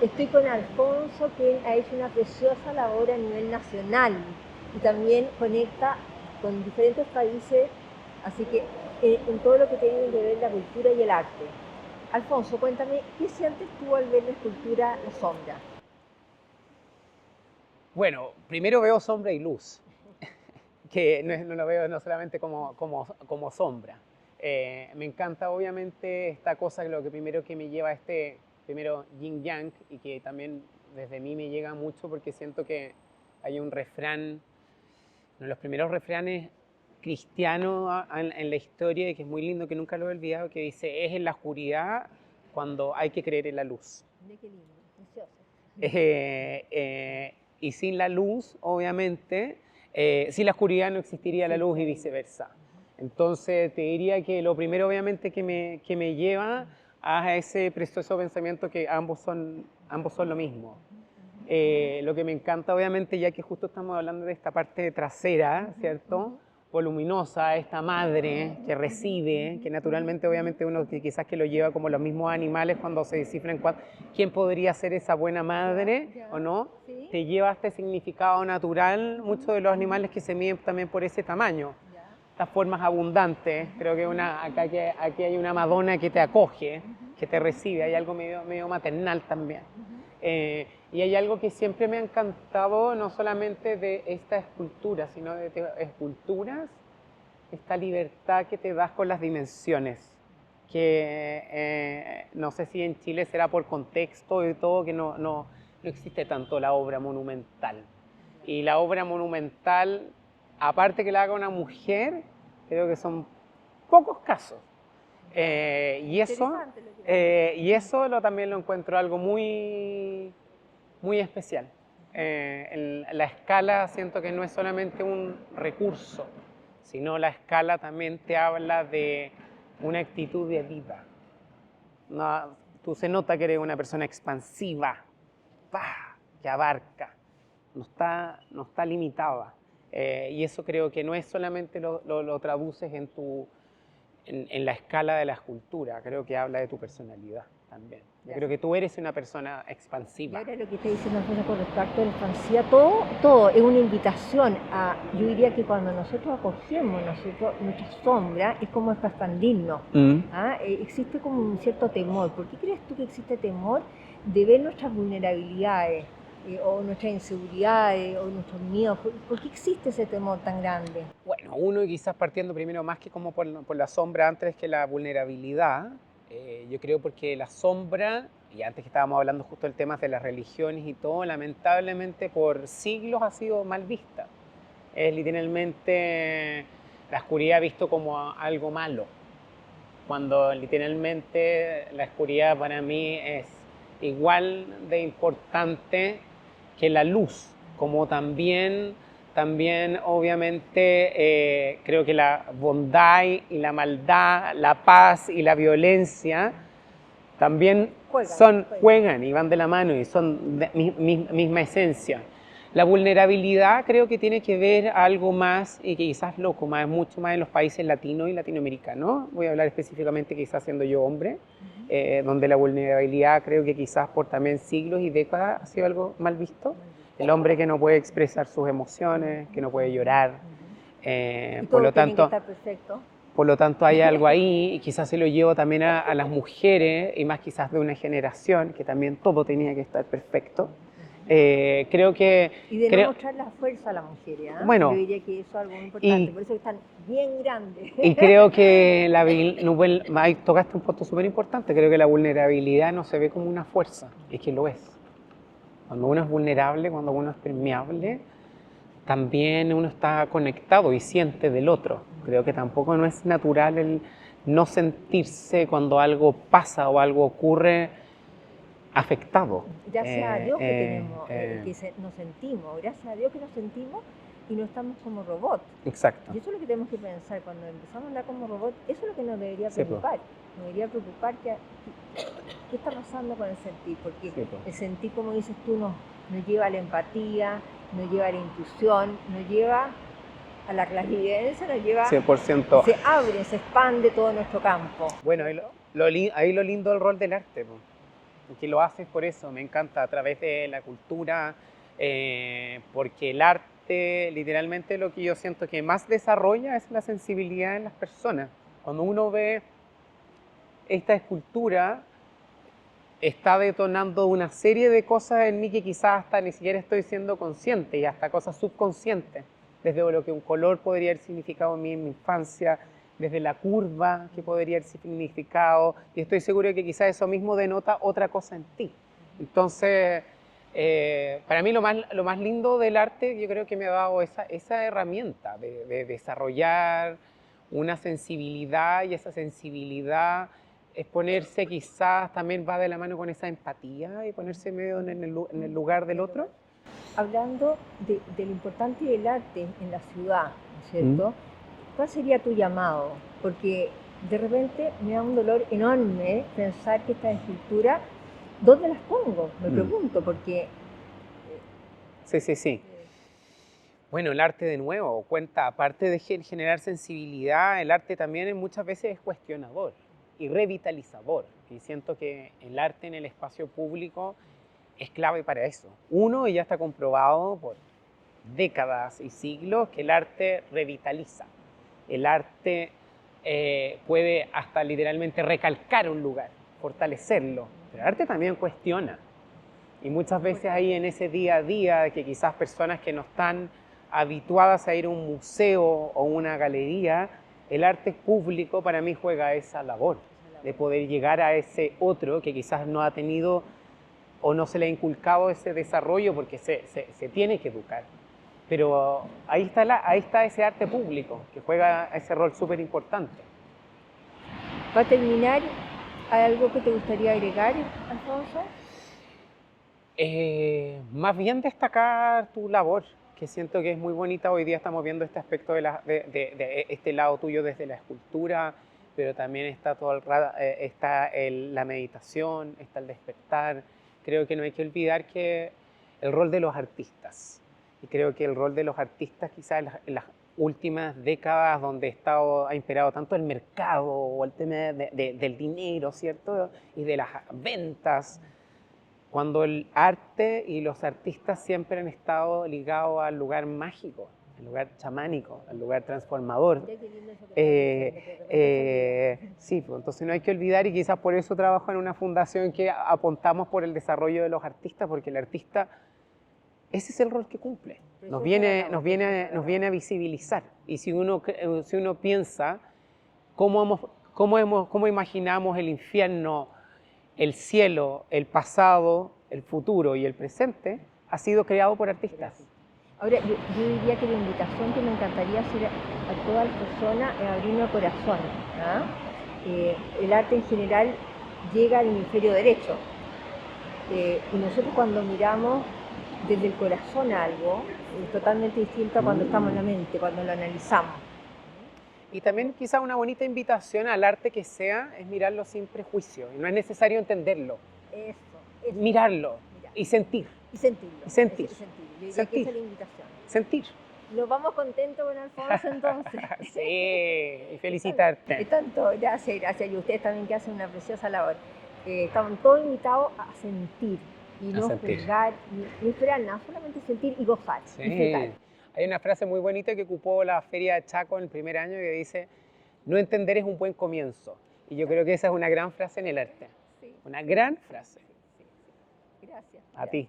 Estoy con Alfonso, quien ha hecho una preciosa labor a nivel nacional y también conecta con diferentes países, así que en todo lo que tiene que ver la cultura y el arte. Alfonso, cuéntame, ¿qué sientes tú al ver la escultura La Sombra? Bueno, primero veo sombra y luz, que no lo veo no solamente como sombra. Me encanta obviamente esta cosa, que lo que primero que me lleva a primero yin yang, y que también desde mí me llega mucho porque siento que hay un refrán, uno de los primeros refranes cristianos en la historia, y que es muy lindo, que nunca lo he olvidado, que dice: es en la oscuridad cuando hay que creer en la luz. Qué lindo, precioso. Y sin la luz, obviamente, sin la oscuridad no existiría la luz, y viceversa. Entonces te diría que lo primero obviamente que me lleva a ese precioso pensamiento, que ambos son lo mismo. Lo que me encanta obviamente, ya que justo estamos hablando de esta parte trasera, ¿cierto?, voluminosa, esta madre que recibe, que naturalmente obviamente uno que quizás que lo lleva como los mismos animales cuando se descifran quién podría ser esa buena madre o no, te lleva a este significado natural. Muchos de los animales que se miden también por ese tamaño, estas formas abundantes. Creo que aquí hay una Madonna que te acoge, que te recibe, hay algo medio maternal también. Y hay algo que siempre me ha encantado, no solamente de esta escultura, sino de esculturas, esta libertad que te das con las dimensiones, que no sé si en Chile será por contexto y todo, que no existe tanto la obra monumental. Y la obra monumental, aparte que la haga una mujer, creo que son pocos casos. Y eso también lo encuentro algo muy, muy especial. La escala siento que no es solamente un recurso, sino la escala también te habla de una actitud de vida. No, tú se nota que eres una persona expansiva, que abarca, no está limitada. Y eso creo que no es solamente lo traduces en la escala de la escultura, creo que habla de tu personalidad también. Yo creo que tú eres una persona expansiva. Y ahora lo que está diciendo Alfonso con respecto a la expansividad, todo es una invitación a, yo diría que cuando nosotros acogemos nuestra sombra, es como para expandirnos. Existe como un cierto temor. ¿Por qué crees tú que existe temor de ver nuestras vulnerabilidades? O nuestras inseguridades, o nuestros miedos. ¿Por qué existe ese temor tan grande? Bueno, uno quizás partiendo primero más que como por la sombra antes que la vulnerabilidad, yo creo porque la sombra, y antes que estábamos hablando justo del tema de las religiones y todo, lamentablemente por siglos ha sido mal vista. Es literalmente la oscuridad visto como algo malo, cuando literalmente la oscuridad para mí es igual de importante que la luz, como también obviamente creo que la bondad y la maldad, la paz y la violencia también juegan y van de la mano y son de misma esencia. La vulnerabilidad creo que tiene que ver algo más, y que quizás mucho más en los países latinos y latinoamericanos. Voy a hablar específicamente quizás siendo yo hombre, donde la vulnerabilidad creo que quizás por también siglos y décadas ha sido algo mal visto. El hombre que no puede expresar sus emociones, que no puede llorar. Por lo tanto, perfecto. Por lo tanto hay algo ahí, y quizás se lo llevo también a las mujeres, y más quizás de una generación, que también todo tenía que estar perfecto. Creo que... Y de no mostrar la fuerza a la mujer, ¿eh? Bueno, yo diría que eso es algo muy importante, por eso que están bien grandes. Y creo que ahí tocaste un punto súper importante, creo que la vulnerabilidad no se ve como una fuerza, es que lo es. Cuando uno es vulnerable, cuando uno es permeable, también uno está conectado y siente del otro. Creo que tampoco no es natural el no sentirse cuando algo pasa o algo ocurre afectado. Gracias a Dios que nos sentimos, gracias a Dios que nos sentimos y no estamos como robots. Exacto. Y eso es lo que tenemos que pensar cuando empezamos a andar como robots, eso es lo que nos debería preocupar. Nos debería preocupar qué está pasando con el sentir, porque el sentir, como dices tú, nos lleva a la empatía, nos lleva a la intuición, nos lleva a la clarividencia, nos lleva 100%. Se abre, se expande todo nuestro campo. Bueno, ahí lo lindo del rol del arte, que lo haces por eso, me encanta, a través de la cultura, porque el arte, literalmente lo que yo siento que más desarrolla es la sensibilidad en las personas. Cuando uno ve esta escultura, está detonando una serie de cosas en mí que quizás hasta ni siquiera estoy siendo consciente, y hasta cosas subconscientes, desde lo que un color podría haber significado en mí en mi infancia, desde la curva que podría haber significado, y estoy seguro de que quizás eso mismo denota otra cosa en ti. Entonces, para mí lo más lindo del arte, yo creo que me ha dado esa herramienta de desarrollar una sensibilidad, y esa sensibilidad es ponerse, quizás también va de la mano con esa empatía y ponerse medio en el lugar del otro. Hablando de lo importante del arte en la ciudad, ¿no es cierto? ¿Cuál sería tu llamado? Porque de repente me da un dolor enorme pensar que estas esculturas, ¿dónde las pongo? Me pregunto, porque... Sí. Bueno, el arte de nuevo cuenta, aparte de generar sensibilidad, el arte también muchas veces es cuestionador y revitalizador. Y siento que el arte en el espacio público es clave para eso. Uno, y ya está comprobado por décadas y siglos, que el arte revitaliza. El arte puede hasta literalmente recalcar un lugar, fortalecerlo. Pero el arte también cuestiona. Y muchas veces ahí en ese día a día, que quizás personas que no están habituadas a ir a un museo o una galería, el arte público para mí juega esa labor, de poder llegar a ese otro que quizás no ha tenido o no se le ha inculcado ese desarrollo, porque se tiene que educar. Pero ahí está ese arte público que juega ese rol súper importante. Para terminar, ¿hay algo que te gustaría agregar, Alfonso? Más bien destacar tu labor, que siento que es muy bonita. Hoy día estamos viendo este aspecto de este lado tuyo desde la escultura, pero también está todo el rato, está la meditación, está el despertar. Creo que no hay que olvidar que el rol de los artistas, y creo que el rol de los artistas quizás en las últimas décadas, donde ha imperado tanto el mercado o el tema del dinero, ¿cierto? Y de las ventas, cuando el arte y los artistas siempre han estado ligados al lugar mágico, al lugar chamánico, al lugar transformador. Sí, pues, entonces no hay que olvidar, y quizás por eso trabajo en una fundación que apuntamos por el desarrollo de los artistas, porque el artista, ese es el rol que cumple, nos viene a visibilizar. Y si uno piensa cómo imaginamos el infierno, el cielo, el pasado, el futuro y el presente, ha sido creado por artistas. Ahora, yo diría que la invitación que me encantaría hacer a todas las personas es abrir el corazón. El arte en general llega al hemisferio derecho. Y nosotros cuando miramos desde el corazón algo, es totalmente distinto a cuando estamos en la mente, cuando lo analizamos. Y también quizá una bonita invitación al arte que sea es mirarlo sin prejuicio. Y no es necesario entenderlo. Eso. Mirarlo y sentir. Y sentirlo. Sentir. Yo diría que esa es la invitación. Sentir. Nos vamos contentos con Alfonso entonces. Sí, y felicitarte. Tanto, gracias. Y ustedes también que hacen una preciosa labor. Estamos todos invitados a sentir y no juzgar, ni esperar nada, solamente sentir y gozar. Sí. Disfrutar. Hay una frase muy bonita que ocupó la Feria de Chaco en el primer año, que dice: no entender es un buen comienzo. Y yo creo que esa es una gran frase en el arte. Sí. Una gran frase. Sí. Gracias. A ti.